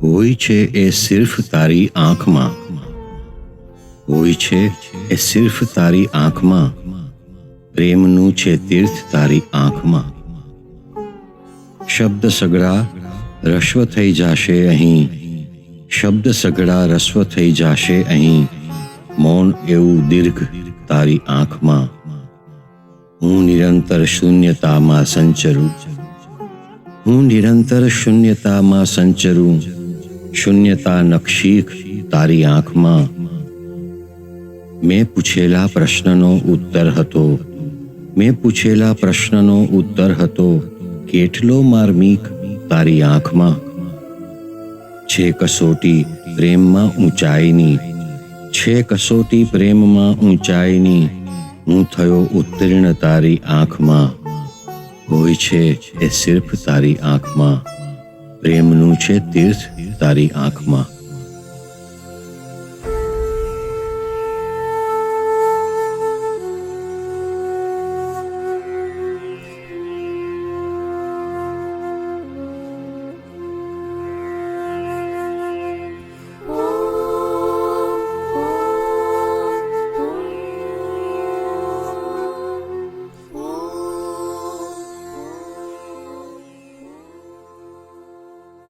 હોય છે એ સિર્ફ તારી આંખમાં, હોય છે એ સિર્ફ તારી આંખમાં, પ્રેમનું છે તીર્થ તારી આંખમાં. શબ્દ સઘળા રસ્વ થઈ જાશે અહીં, શબ્દ સઘળા રસ્વ થઈ જાશે અહીં, મૌન એવું દીર્ઘ તારી આંખમાં. હું નિરંતર શૂન્યતામાં સંચરું, હું નિરંતર શૂન્યતામાં સંચરું, શૂન્યતા નક્ષીક તારી આંખમાં. મેં પૂછેલા પ્રશ્નનો ઉત્તર હતો, મેં પૂછેલા પ્રશ્નનો ઉત્તર હતો, કેટલો માર્મિક તારી આંખમાં. છે કસોટી પ્રેમમાં ઊંચાઈની, છે કસોટી પ્રેમમાં ઊંચાઈની, હું થયો ઉત્તીર્ણ તારી આંખમાં. હોય છે એ સિર્ફ તારી આંખમાં, પ્રેમનું છે તીર્થ તારી આંખમાં.